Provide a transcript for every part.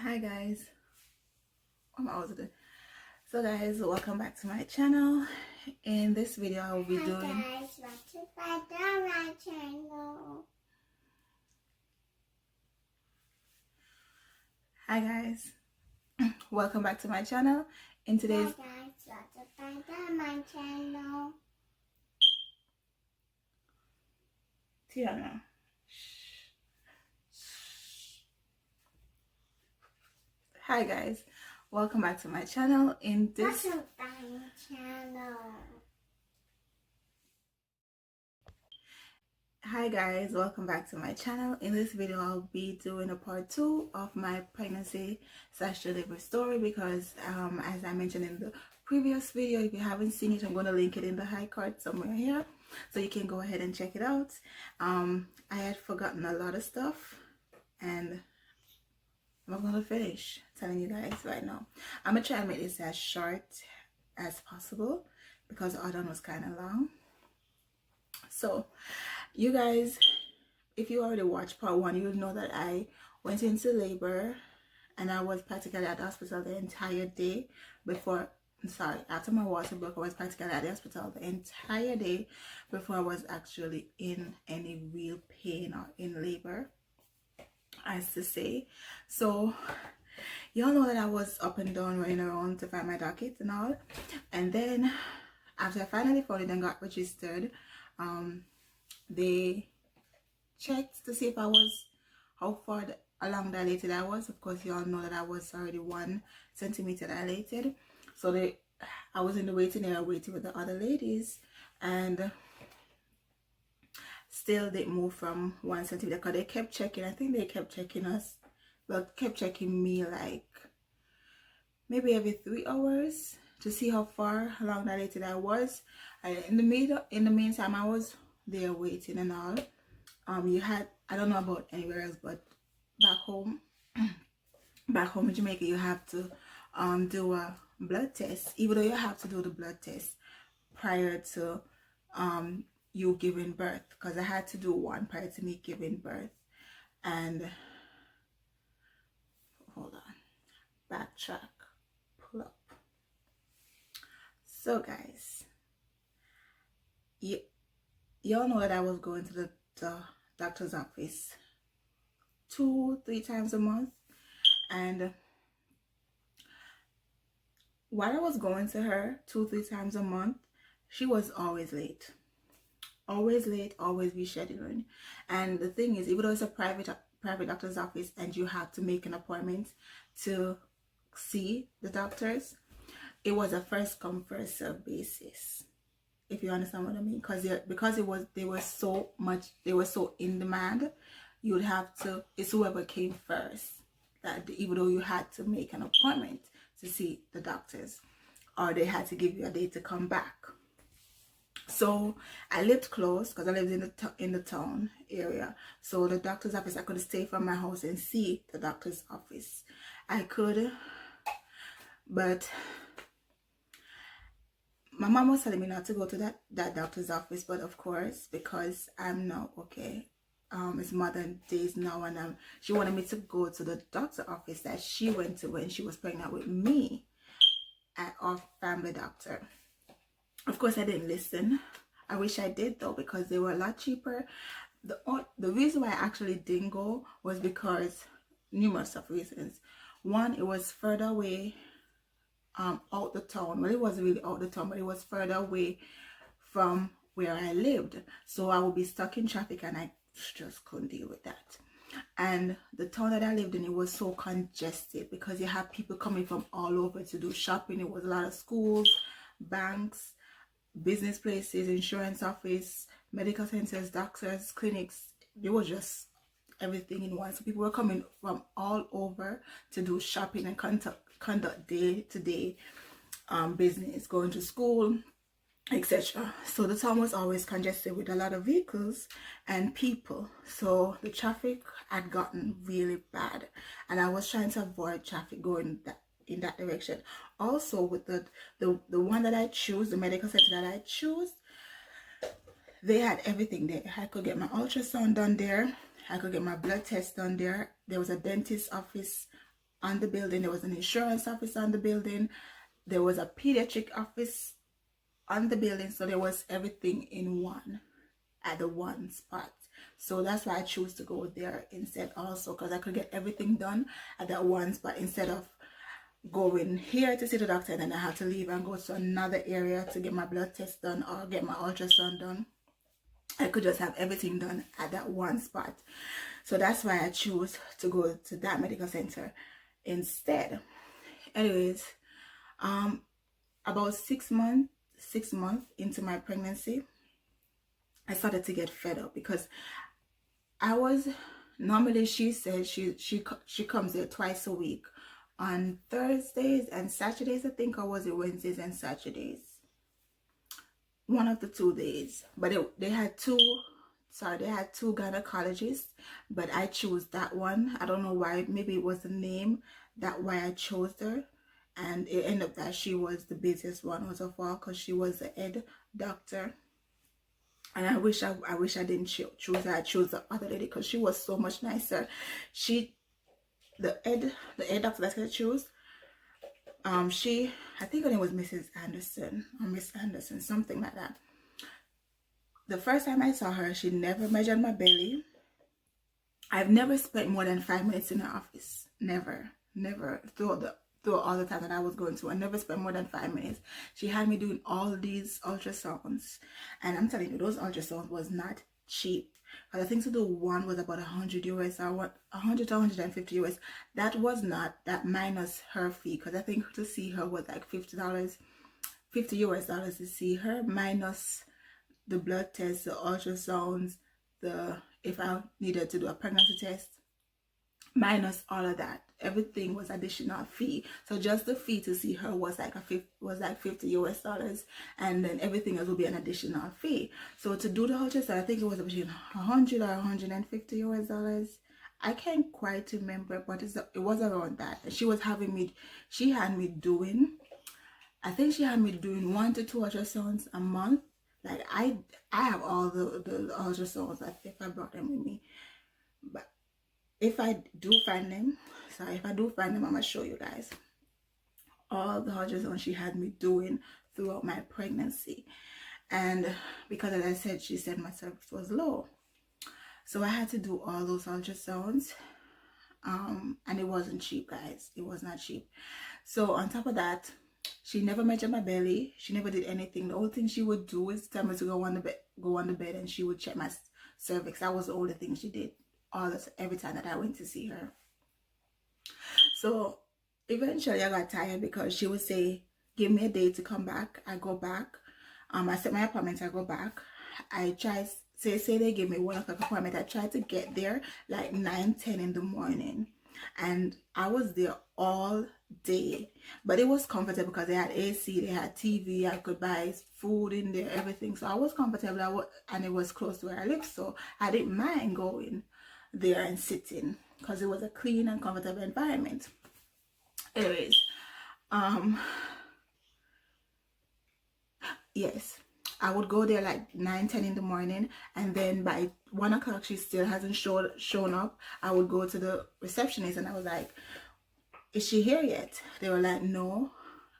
Hi guys, so guys, welcome back to my channel. In this video I will be doing Hi guys, welcome back to my channel. In today's Tiana. Hi guys, welcome back to my channel. Hi guys, welcome back to my channel. In this video I'll be doing a part 2 of my pregnancy/delivery story because as I mentioned in the previous video, if you haven't seen it, I'm going to link it in the high card somewhere here so you can go ahead and check it out. I had forgotten a lot of stuff and I'm going to finish telling you guys right now. I'm going to try and make this as short as possible because the other one was kind of long. So you guys, if you already watched part 1, you'll know that I went into labor and I was practically at the hospital the entire day after my water broke. I was practically at the hospital the entire day before I was actually in any real pain or in labor, as to say. So y'all know that I was up and down running around to find my docket and all, and then after I finally found it and got registered, they checked to see if I was how far along dilated I was. Of course, you all know that I was already 1 centimeter dilated. So I was in the waiting area waiting with the other ladies, and still didn't move from 1 centimeter because they kept checking. I think they kept checking us, but kept checking me like maybe every 3 hours to see how far along dilated I was. And in the meantime, I was there waiting and all. I don't know about anywhere else, but back home in Jamaica, you have to do a blood test, even though you have to do the blood test prior to you giving birth, because I had to do one prior to me giving birth. And hold on, backtrack, pull up. So guys, y'all know that I was going to the doctor's office 2-3 times a month, and while I was going to her 2-3 times a month, she was always late, always rescheduling. And the thing is, even though it's a private doctor's office and you have to make an appointment to see the doctors, it was a first come first serve basis, if you understand what I mean, because they were so in demand. You would have to, it's whoever came first, that even though you had to make an appointment to see the doctors, or they had to give you a day to come back. So I lived close because I lived in the town area, so the doctor's office, I could stay from my house and see the doctor's office. I could, but my mom was telling me not to go to that doctor's office, but of course, because I'm now okay, it's modern days now, and she wanted me to go to the doctor's office that she went to when she was pregnant with me, at our family doctor. Of course, I didn't listen. I wish I did though, because they were a lot cheaper. The reason why I actually didn't go was because numerous of reasons. One, it was further away, out the town. Well, it wasn't really out the town, but it was further away from where I lived, so I would be stuck in traffic, and I just couldn't deal with that. And the town that I lived in, it was so congested because you have people coming from all over to do shopping. It was a lot of schools, banks, business places, insurance office, medical centers, doctors, clinics. It was just everything in one. So people were coming from all over to do shopping and conduct day-to-day business, going to school, etc. So the town was always congested with a lot of vehicles and people. So the traffic had gotten really bad, and I was trying to avoid traffic going in that direction. Also, with the one that I choose, the medical center that I choose, they had everything there. I could get my ultrasound done there, I could get my blood test done there. There was a dentist office on the building. There was an insurance office on the building. There was a pediatric office on the building. So there was everything in one, at the one spot. So that's why I choose to go there instead also, because I could get everything done at that one spot instead of going here to see the doctor and then I have to leave and go to another area to get my blood test done or get my ultrasound done. I could just have everything done at that one spot. So that's why I choose to go to that medical center instead. Anyways, about 6 months into my pregnancy, I started to get fed up because I was, normally she said she comes there twice a week, on Thursdays and Saturdays, I think, or was it Wednesdays and Saturdays? One of the 2 days. But they had two gynecologists, but I chose that one. I don't know why. Maybe it was the name, that why I chose her. And it ended up that she was the busiest one out of all, because she was the head doctor. And I wish I didn't choose her. I chose the other lady because she was so much nicer. The head doctor that I chose, I think her name was Mrs. Anderson or Miss Anderson, something like that. The first time I saw her, she never measured my belly. I've never spent more than 5 minutes in her office. Never through all the time that I was going to. I never spent more than 5 minutes. She had me doing all these ultrasounds, and I'm telling you, those ultrasounds was not cheap. I think to do one was about $100 US, or what, $100 to $150 US. That was not, that minus her fee, because I think to see her was like $50 US to see her, minus the blood tests, the ultrasounds, if I needed to do a pregnancy test, minus all of that. Everything was additional fee. So just the fee to see her was like $50 US, and then everything else will be an additional fee. So to do the ultrasound, I think it was between $100 or $150 US. I can't quite remember, but it was around that. She had me doing 1 to 2 ultrasounds a month. Like I have all the ultrasounds. If I brought them with me, but if I do find them, I'm gonna show you guys all the ultrasounds she had me doing throughout my pregnancy. And because, as I said, she said my cervix was low, so I had to do all those ultrasounds, and it wasn't cheap, guys. It was not cheap. So on top of that, she never measured my belly. She never did anything. The only thing she would do is tell me to go on the bed, and she would check my cervix. That was the only thing she did every time that I went to see her. So eventually I got tired, because she would say, give me a day to come back. I go back. I set my appointment. I go back. I try, say they give me 1 o'clock appointment. I tried to get there like 9-10 in the morning, and I was there all day. But it was comfortable because they had AC, they had TV, I could buy food in there, everything. So I was comfortable, and it was close to where I live, so I didn't mind going there and sitting, because it was a clean and comfortable environment. Anyways, yes, I would go there like 9-10 in the morning, and then by 1 o'clock she still hasn't shown up. I would go to the receptionist, and I was like, is she here yet? They were like, no,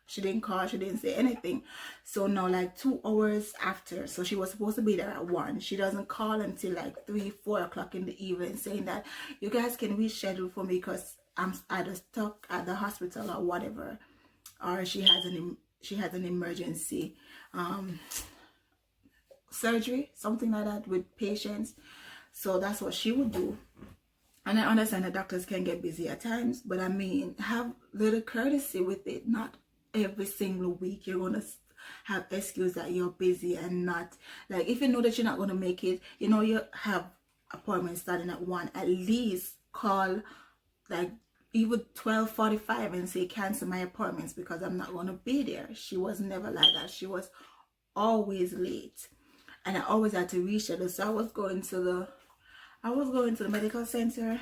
she didn't call, she didn't say anything. So now, like 2 hours after, so she was supposed to be there at 1, she doesn't call until like 3-4 o'clock in the evening, saying that you guys can reschedule for me because I'm either stuck at the hospital or whatever, or she has an emergency surgery, something like that, with patients. So that's what she would do. And I understand that doctors can get busy at times, but I mean, have little courtesy with it. Not every single week you're gonna have excuse that you're busy, and not, like, if you know that you're not gonna make it, you know, you have appointments starting at 1, at least call like even 12:45 and say, cancel my appointments because I'm not gonna be there. She was never like that. She was always late, and I always had to reschedule. So I was going to the medical center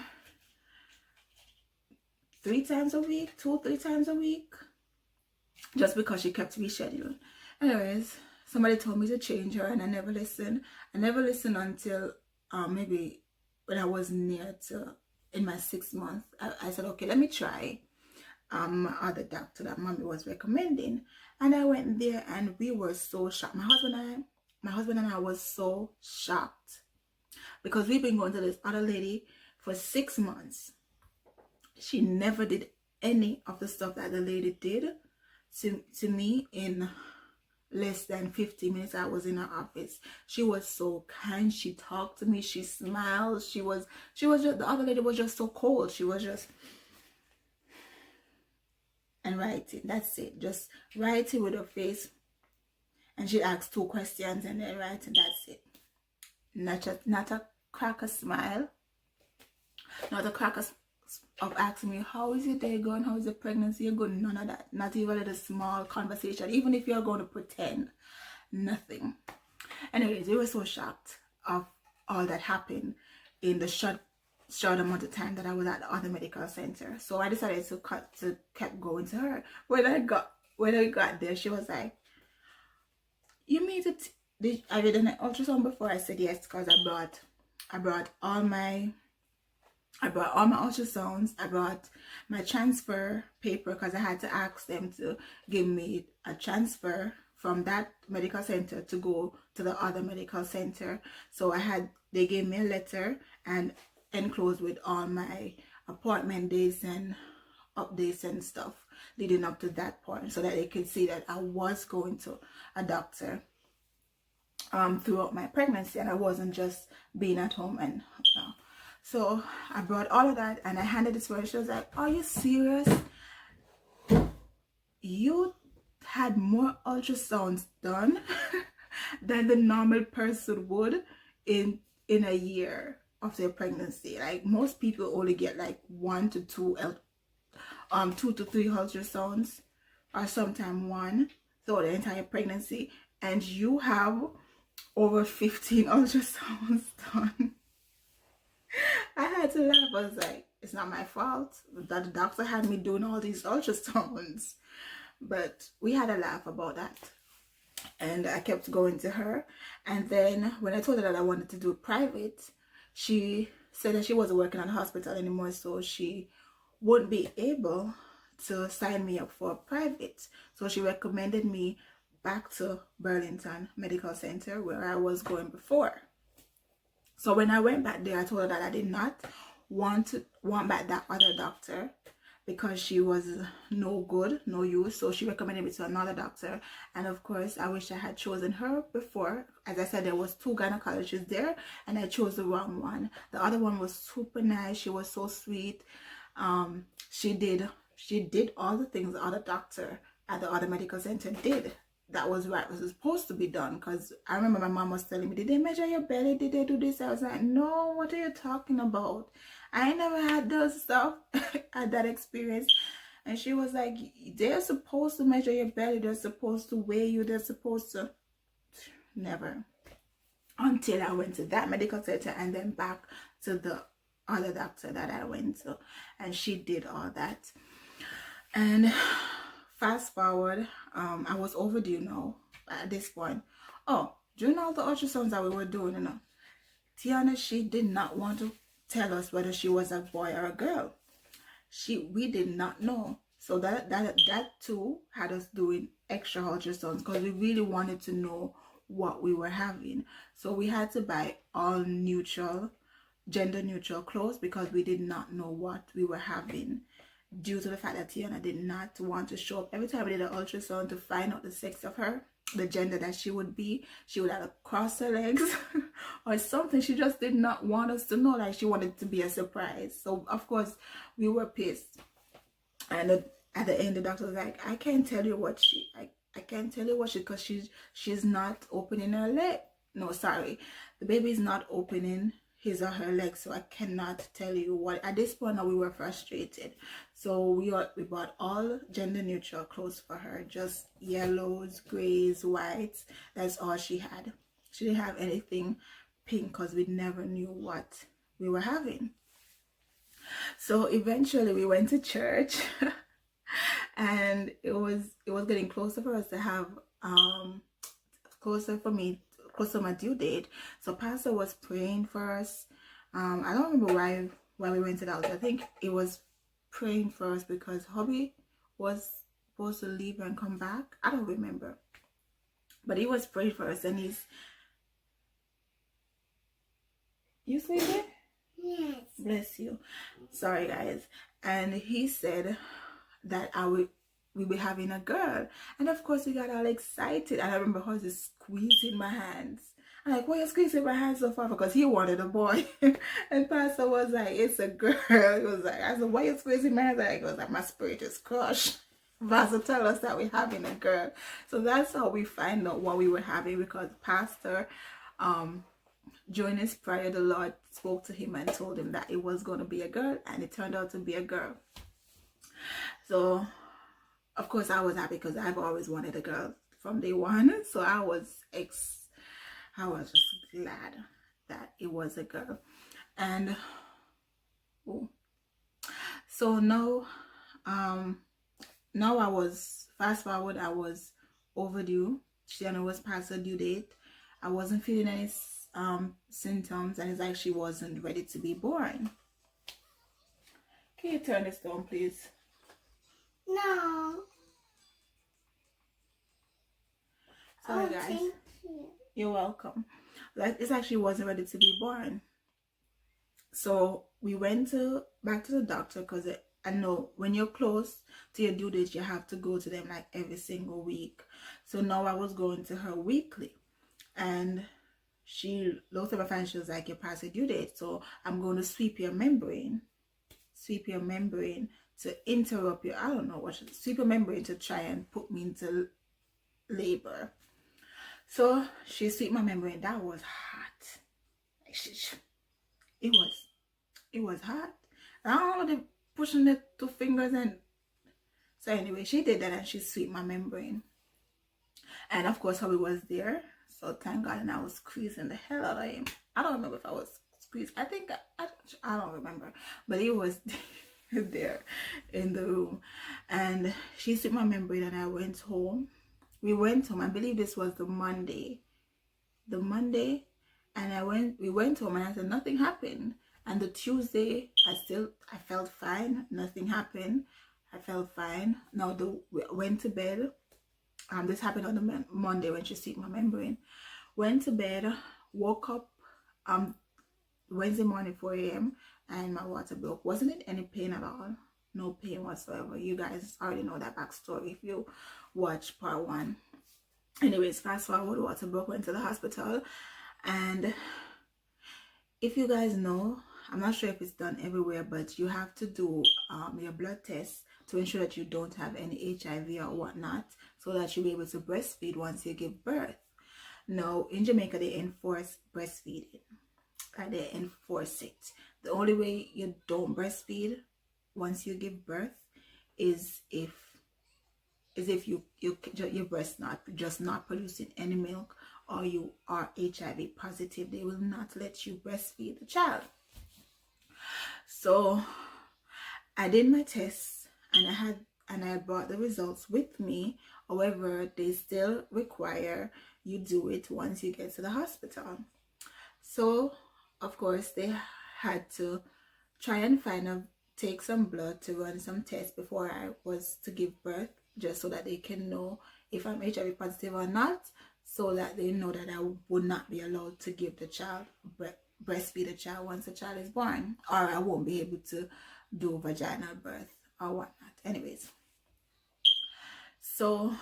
3 times a week, 2-3 times a week, just because she kept rescheduling. Anyways, somebody told me to change her, and I never listened. I never listened until maybe when I was in my 6th month. I said, okay, let me try. other doctor that mommy was recommending. And I went there and we were so shocked. My husband and I was so shocked because we've been going to this other lady for 6 months. She never did any of the stuff that the lady did to me in less than 15 minutes. I was in her office. She was so kind. She talked to me. She smiled. She was just, the other lady was just so cold. She was just, and writing. That's it. Just writing with her face. And she asked 2 questions and then writing. That's it. Not a cracker smile. Not a cracker of asking me, how is your day going? How is the pregnancy going? None of that. Not even a small conversation. Even if you're going to pretend. Nothing. Anyways, we were so shocked of all that happened in the short amount of time that I was at the other medical center. So I decided to keep going to her. When I got there, she was like, "You made it? I did an ultrasound before?" I said yes, because I brought all my ultrasounds. I brought my transfer paper because I had to ask them to give me a transfer from that medical center to go to the other medical center. So they gave me a letter and enclosed with all my appointment dates and updates and stuff leading up to that point, so that they could see that I was going to a doctor throughout my pregnancy and I wasn't just being at home. And so I brought all of that and I handed it to her. She was like, "Are you serious? You had more ultrasounds done than the normal person would in a year of their pregnancy. Like, most people only get like 1 to 2 2 to 3 ultrasounds, or sometimes 1 throughout the entire pregnancy, and you have over 15 ultrasounds done." I had to laugh. I was like, it's not my fault that the doctor had me doing all these ultrasounds. But we had a laugh about that. And I kept going to her. And then when I told her that I wanted to do private, she said that she wasn't working at the hospital anymore, so she wouldn't be able to sign me up for private. So she recommended me back to Burlington Medical Center, where I was going before. So when I went back there, I told her that I did not want back that other doctor because she was no good, no use. So she recommended me to another doctor. And of course, I wish I had chosen her before. As I said, there was 2 gynecologists there and I chose the wrong one. The other one was super nice. She was so sweet. She did all the things the other doctor at the other medical center did. That was right, was supposed to be done. Because I remember my mom was telling me, "Did they measure your belly? Did they do this?" I was like, "No, what are you talking about? I never had those stuff." Had that experience. And she was like, "They're supposed to measure your belly, they're supposed to weigh you, they're supposed to..." Never. Until I went to that medical center and then back to the other doctor that I went to, and she did all that. And fast forward, I was overdue now at this point. Oh, during all the ultrasounds that we were doing, Tiana, she did not want to tell us whether she was a boy or a girl. We did not know. So that too had us doing extra ultrasounds because we really wanted to know what we were having. So we had to buy all gender neutral clothes because we did not know what we were having, due to the fact that Tiana did not want to show up. Every time we did an ultrasound to find out the sex of her, the gender that she would be, she would have to cross her legs or something. She just did not want us to know. Like, she wanted it to be a surprise. So of course we were pissed. And at the end, the doctor was like, I can't tell you what because she's not opening her leg. No, sorry, the baby is not opening his or her legs, so I cannot tell you what. At this point now, we were frustrated, so we bought all gender neutral clothes for her, just yellows, grays, whites. That's all she had. She didn't have anything pink because we never knew what we were having. So eventually we went to church and it was getting closer for us to have closer to my due date. So pastor was praying for us. I don't remember why we went to the altar. I think it was praying for us because hubby was supposed to leave and come back. I don't remember, but he was praying for us, and you sleeping? Yes. Bless you. Sorry, guys. And he said that we were having a girl, and of course we got all excited. And I remember how he was squeezing my hands. I'm like, why are you squeezing my hands so far? Because he wanted a boy. And Pastor was like, it's a girl. He was like, I said, why are you squeezing my hands? He was like, my spirit is crushed. Pastor tell us that we're having a girl. So that's how we find out what we were having, because Pastor, during his prayer, the Lord spoke to him and told him that it was going to be a girl, and it turned out to be a girl. So of course I was happy, because I've always wanted a girl from day one. So I was just glad that it was a girl. And so now I was, fast forward, I was overdue. Tiana was past her due date. I wasn't feeling any symptoms, and it's like she wasn't ready to be born. Can you turn this down, please? No. Sorry, guys. Thank you. You're welcome. Like, it's like she wasn't ready to be born. So we went back to the doctor, because I know when you're close to your due date, you have to go to them like every single week. So now I was going to her weekly, and she looked at my phone and she was like, you're past your due date, so I'm going to sweep your membrane to interrupt your, I don't know what, sweep your membrane to try and put me into labor. So she swept my membrane. That was hot. It was hot. I don't know, they pushing the 2 fingers, and so anyway, she did that, and she swept my membrane. And of course, Hubby was there, so thank God. And I was squeezing the hell out of him. I don't remember if I was squeezed. I think I don't remember, but he was there in the room. And she swept my membrane, and I went home. We went home. I believe this was the Monday. And we went home, and I said nothing happened. And the Tuesday, I felt fine. Nothing happened. I felt fine. Now we went to bed. This happened on the Monday when she swept my membrane. Went to bed, woke up Wednesday morning 4 a.m. and my water broke. Wasn't in any pain at all. No pain whatsoever. You guys already know that backstory if you watch part 1. Anyways, fast forward, water broke, went to the hospital. And if you guys know, I'm not sure if it's done everywhere, but you have to do your blood test to ensure that you don't have any HIV or whatnot, so that you'll be able to breastfeed once you give birth. Now, in Jamaica, they enforce breastfeeding. They enforce it. The only way you don't breastfeed once you give birth is if your breast not producing any milk, or you are HIV positive. They will not let you breastfeed the child. So I did my tests, and I brought the results with me. However, they still require you do it once you get to the hospital. So of course they had to try and take some blood to run some tests before I was to give birth, just so that they can know if I'm HIV positive or not, so that they know that I would not be allowed to give the child, breastfeed the child once the child is born, or I won't be able to do vaginal birth or whatnot. Anyways, so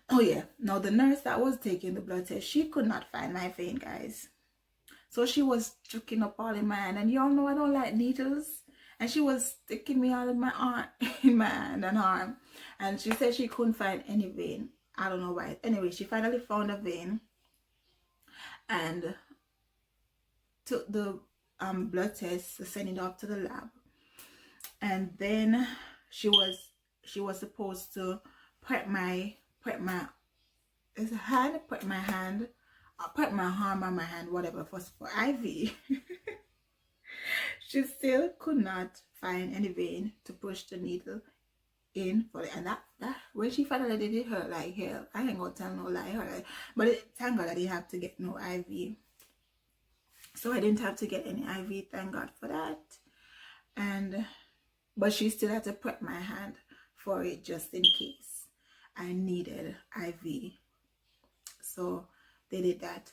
oh yeah, now the nurse that was taking the blood test, she could not find my vein, guys. So she was sticking up all in my hand, and y'all know I don't like needles, and she was sticking me all in my arm, in my hand and arm, and she said she couldn't find any vein. I don't know why. Anyway, she finally found a vein and took the blood test to send it off to the lab. And then she was supposed to prep my arm on my hand, whatever, for IV. She still could not find any vein to push the needle in for it. And that when she finally did it, hurt like hell. I ain't gonna tell no lie, hurt. But thank God I didn't have to get no IV. So I didn't have to get any IV, thank God for that. And but she still had to prep my hand for it just in case I needed IV. So they did that.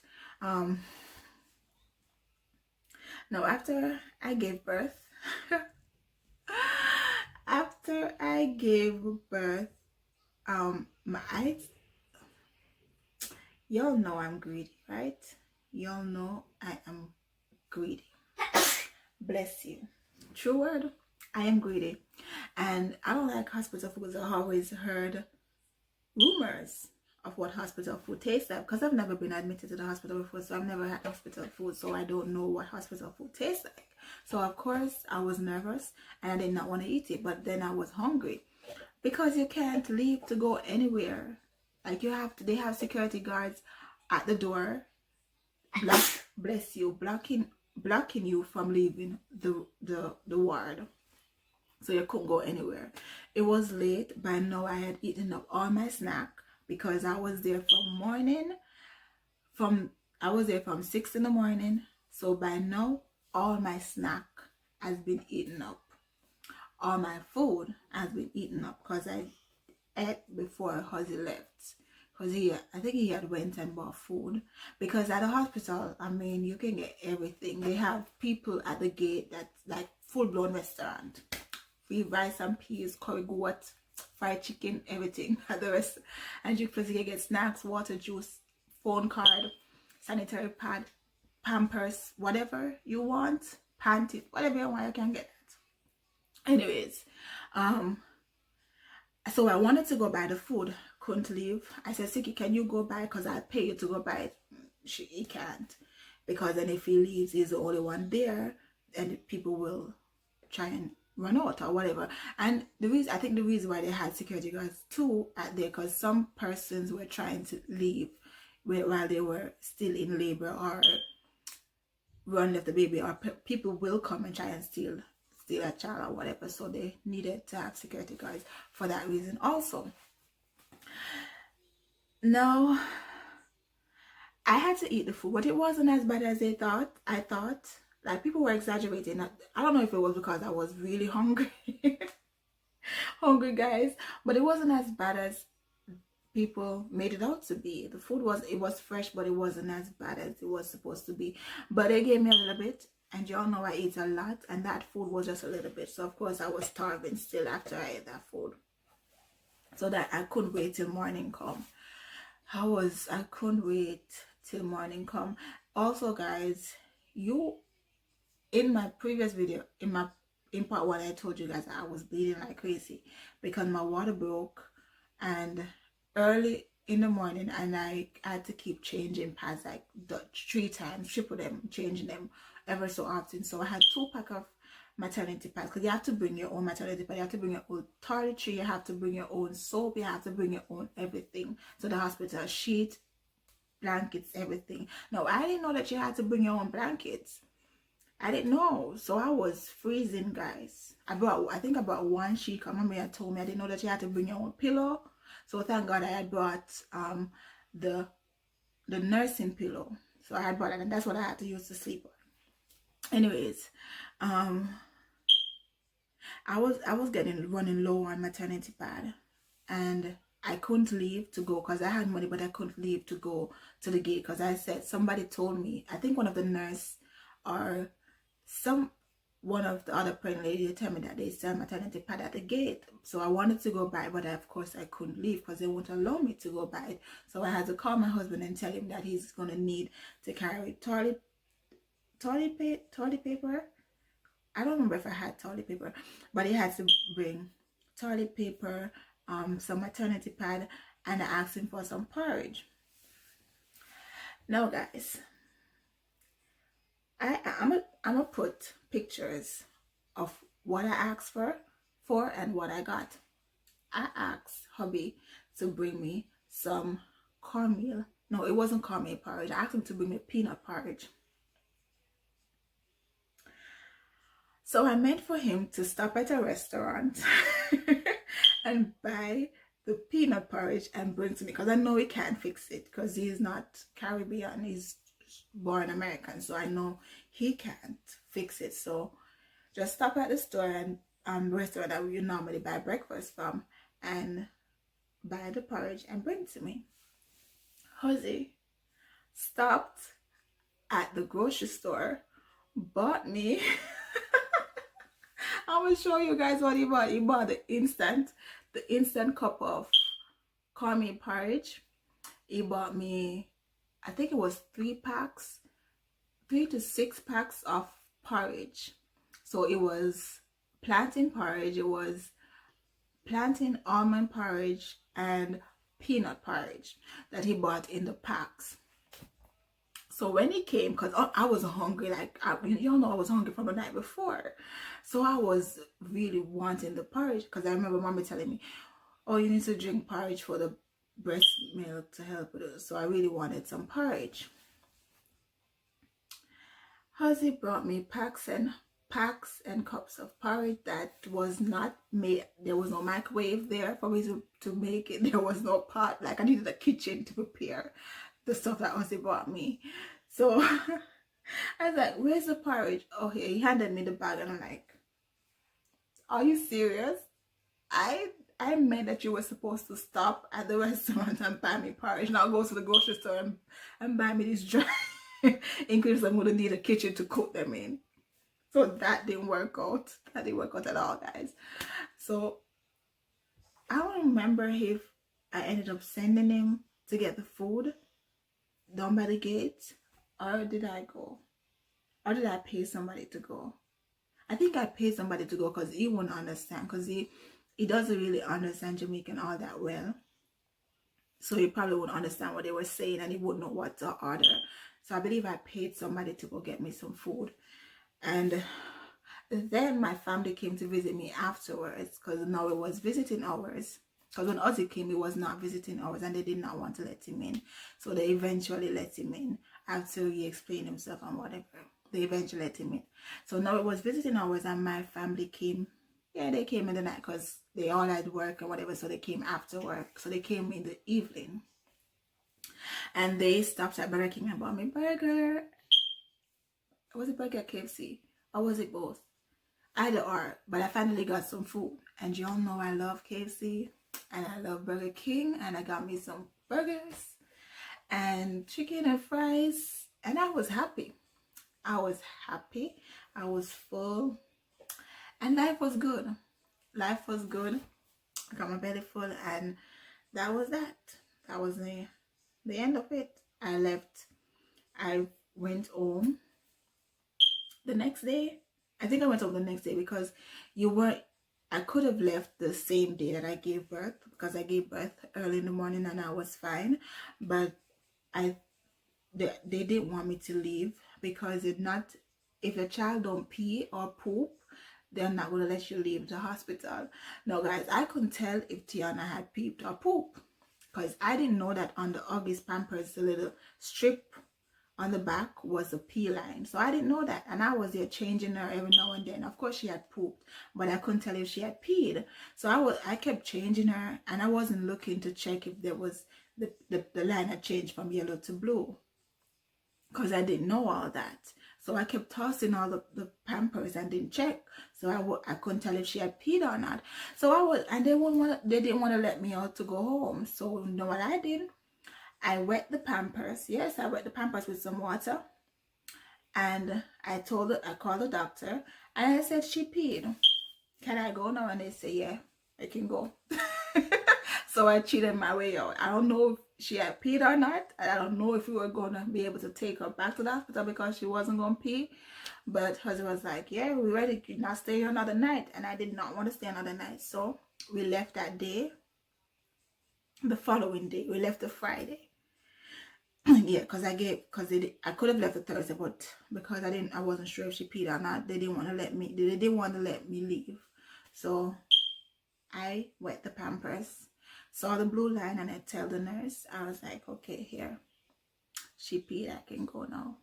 Now after I gave birth, after I gave birth, my eyes, y'all know I'm greedy, right? Y'all know I am greedy. Bless you. True word. I am greedy. And I don't like hospital foods. I always heard rumors of what hospital food tastes like, because I've never been admitted to the hospital before, so I've never had hospital food, so I don't know what hospital food tastes like. So of course I was nervous and I did not want to eat it, but then I was hungry, because you can't leave to go anywhere. Like you have to, they have security guards at the door, bless you, blocking you from leaving the ward. So you couldn't go anywhere. It was late. By now I had eaten up all my snack, because I was there from 6 in the morning. So by now all my snack has been eaten up. All my food has been eaten up, because I ate before Huzzy left. Because I think he had went and bought food. Because at the hospital, I mean, you can get everything. They have people at the gate that's like full-blown restaurant. Free rice and peas, curry goat, fried chicken, everything at the rest. And you can get snacks, water, juice, phone card, sanitary pad, Pampers, whatever you want, panties, whatever you want, you can get that. Anyways, so I wanted to go buy the food, couldn't leave. I said, Siki, can you go buy, because I'll pay you to go buy it. He can't, because then if he leaves, he's the only one there, and people will try and run out or whatever. And I think the reason why they had security guards too at there, because some persons were trying to leave while they were still in labor, or run left the baby, or people will come and try and steal a child or whatever. So they needed to have security guards for that reason also. Now I had to eat the food, but it wasn't as bad as I thought. Like, people were exaggerating. I don't know if it was because I was really hungry. Hungry, guys. But it wasn't as bad as people made it out to be. The food was fresh, but it wasn't as bad as it was supposed to be. But they gave me a little bit. And y'all know I eat a lot. And that food was just a little bit. So, of course, I was starving still after I ate that food. So that I couldn't wait till morning come. I couldn't wait till morning come. Also, guys, in my previous video, in part 1, I told you guys I was bleeding like crazy because my water broke, and early in the morning, and I had to keep changing pads like 3 times, triple them, changing them ever so often. So I had 2 packs of maternity pads, because you have to bring your own maternity pad, you have to bring your own toiletry, you have to bring your own soap, you have to bring your own everything to the hospital, sheet, blankets, everything. Now I didn't know that you had to bring your own blankets. I didn't know, so I was freezing, guys. I think I brought 1 sheet. Mama had told me. I didn't know that you had to bring your own pillow. So thank God I had brought the nursing pillow. So I had brought it, and that's what I had to use to sleep on. Anyways, I was running low on maternity pad, and I couldn't leave to go, because I had money, but I couldn't leave to go to the gate, because I said, somebody told me, I think one of the nurse or one of the other pregnant ladies tell me that they sell maternity pad at the gate. So I wanted to go buy it, but of course I couldn't leave because they won't allow me to go buy it. So I had to call my husband and tell him that he's going to need to carry toilet paper. I don't remember if I had toilet paper, but he had to bring toilet paper, some maternity pad, and I asked him for some porridge. Now, guys, I'm gonna put pictures of what I asked for and what I got. I asked hubby to bring me some cornmeal. No, it wasn't cornmeal porridge. I asked him to bring me peanut porridge. So I meant for him to stop at a restaurant and buy the peanut porridge and bring to me, because I know he can't fix it, because he's not Caribbean, he's born American, so I know he can't fix it. So just stop at the store and restaurant that we normally buy breakfast from, and buy the porridge and bring it to me. Jose stopped at the grocery store, bought me I will show you guys what he bought. He bought the instant cup of cornmeal porridge. He bought me, I think it was 3 to 6 packs of porridge. So it was plantain porridge, it was plantain almond porridge, and peanut porridge that he bought in the packs. So when he came, because I was hungry, like, y'all know I was hungry from the night before. So I was really wanting the porridge, because I remember mommy telling me, oh, you need to drink porridge for the breast milk to help with it. So I really wanted some porridge. Huzzy brought me packs and cups of porridge that was not made. There was no microwave there for me to make it. There was no pot. Like, I needed a kitchen to prepare the stuff that Huzzy brought me. So I was like, where's the porridge? Oh, here. He handed me the bag, and I'm like, are you serious? I meant that you were supposed to stop at the restaurant and buy me porridge, not go to the grocery store and buy me these dry ingredients I'm going to need a kitchen to cook them in. So that didn't work out. That didn't work out at all, guys. So I don't remember if I ended up sending him to get the food down by the gate, or did I go? Or did I pay somebody to go? I think I paid somebody to go, because he wouldn't understand, because he doesn't really understand Jamaican all that well. So he probably wouldn't understand what they were saying, and he wouldn't know what to order. So I believe I paid somebody to go get me some food. And then my family came to visit me afterwards, because now it was visiting hours. Because when Ozzy came, it was not visiting hours, and they did not want to let him in. So they eventually let him in after he explained himself and whatever. They eventually let him in. So now it was visiting hours, and my family came. Yeah, they came in the night, because they all had work or whatever. So they came after work. So they came in the evening. And they stopped at Burger King and bought me burger. Was it burger, KFC? Or was it both? Either or. But I finally got some food. And y'all know I love KFC. And I love Burger King. And I got me some burgers. And chicken and fries. And I was happy. I was happy. I was full. And life was good. Life was good. I got my belly full. And that was that. That was the end of it. I left. I went home the next day. I think I went home the next day, because I could have left the same day that I gave birth, because I gave birth early in the morning and I was fine. But they didn't want me to leave, because if a child don't pee or poop, they're not going to let you leave the hospital. Now, guys, I couldn't tell if Tiana had peeped or pooped, because I didn't know that on the August Pampers, the little strip on the back was a pee line. So I didn't know that. And I was there changing her every now and then. Of course, she had pooped, but I couldn't tell if she had peed. So I kept changing her, and I wasn't looking to check if there was the line had changed from yellow to blue, because I didn't know all that. So I kept tossing all the Pampers and didn't check. So I couldn't tell if she had peed or not. And they didn't want to let me out to go home. So you know what I did? I wet the Pampers. Yes, I wet the Pampers with some water. And I called the doctor, and I said, she peed. Can I go now? And they say, yeah, I can go. So I cheated my way out. I don't know if she had peed or not. I don't know if we were going to be able to take her back to the hospital, because she wasn't going to pee. But husband was like, yeah, we're ready to not stay here another night. And I did not want to stay another night. So we left that day. The following day, we left the Friday. Yeah, because I could have left the Thursday, but because I wasn't sure if she peed or not, they didn't want to let me leave. So I wet the Pampers, saw the blue line, and I tell the nurse, I was like, okay, here, she peed, I can go now.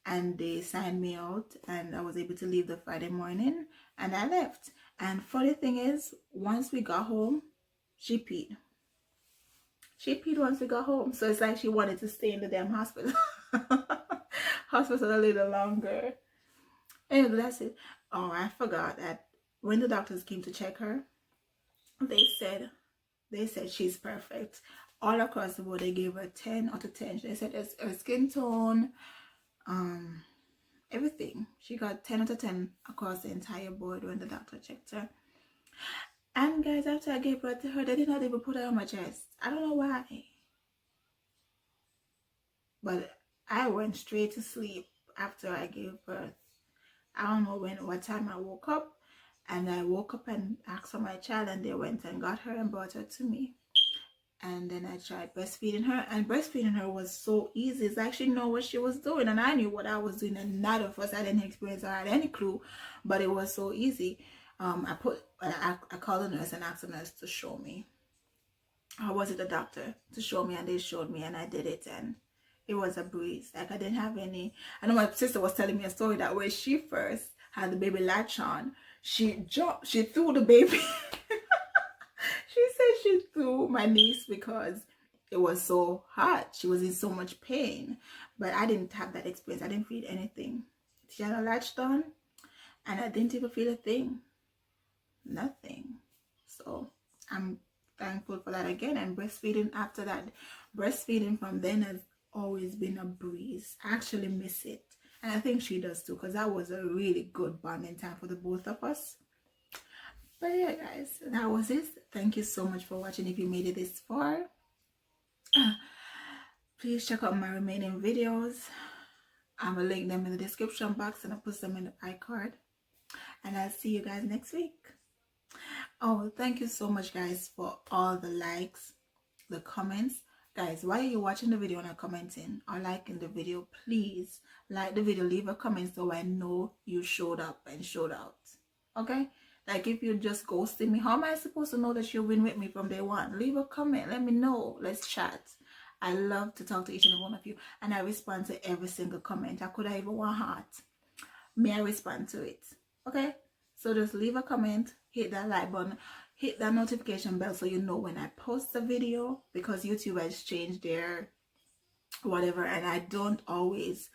And they signed me out, and I was able to leave the Friday morning, and I left. And funny thing is, once we got home, she peed. She peed once we got home. So it's like she wanted to stay in the damn hospital. Hospital a little longer. Anyway, that's it. Oh, I forgot that when the doctors came to check her, they said she's perfect. All across the board, they gave her 10 out of 10. They said her skin tone, everything. She got 10 out of 10 across the entire board when the doctor checked her. And guys, after I gave birth to her, they did not even put her on my chest. I don't know why. But I went straight to sleep after I gave birth. I don't know what time I woke up. And I woke up and asked for my child, and they went and got her and brought her to me. And then I tried breastfeeding her, and breastfeeding her was so easy. It's like she knew what she was doing, and I knew what I was doing, and none of us had any experience or had any clue, but it was so easy. I called the nurse and asked the nurse to show me. Or was it the doctor to show me? And they showed me, and I did it, and it was a breeze. Like, I didn't have any. I know my sister was telling me a story that when she first had the baby latch on, she threw the baby. She said she threw my niece because it was so hot. She was in so much pain. But I didn't have that experience. I didn't feel anything. Tiana latched on, and I didn't even feel a thing. Nothing. So I'm thankful for that again. And breastfeeding after that, breastfeeding from then has always been a breeze. I actually miss it. And I think she does too, because that was a really good bonding time for the both of us. But yeah, guys, that was it. Thank you so much for watching. If you made it this far, please check out my remaining videos. I will link them in the description box, and I'll put them in the iCard. And I'll see you guys next week. Oh, thank you so much, guys, for all the likes, the comments. Guys, while you're watching the video and are commenting or liking the video, please like the video, leave a comment so I know you showed up and showed out. Okay? Like, if you just ghosted me, how am I supposed to know that you've been with me from day one? Leave a comment. Let me know. Let's chat. I love to talk to each and every one of you. And I respond to every single comment. I could have even one heart. May I respond to it? Okay? So just leave a comment. Hit that like button. Hit that notification bell so you know when I post a video. Because YouTube has changed their whatever. And I don't always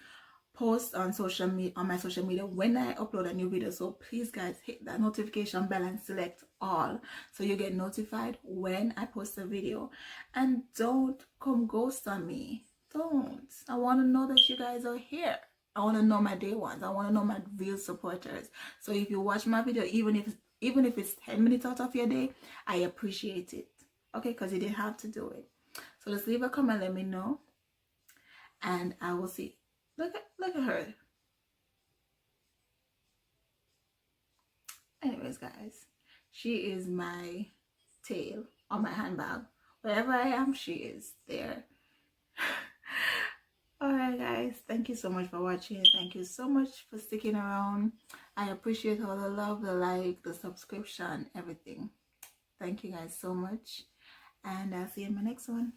post on social media, on my social media, when I upload a new video. So please, guys, hit that notification bell and select all so you get notified when I post a video. And don't come ghost on me. Don't. I want to know that you guys are here. I want to know my day ones. I want to know my real supporters. So if you watch my video, even if it's 10 minutes out of your day, I appreciate it. Okay, because you didn't have to do it. So just leave a comment, let me know, and I will see. Look at her. Anyways, guys, she is my tail on my handbag. Wherever I am, she is there. Alright, guys, thank you so much for watching. Thank you so much for sticking around. I appreciate all the love, the like, the subscription, everything. Thank you guys so much, and I'll see you in my next one.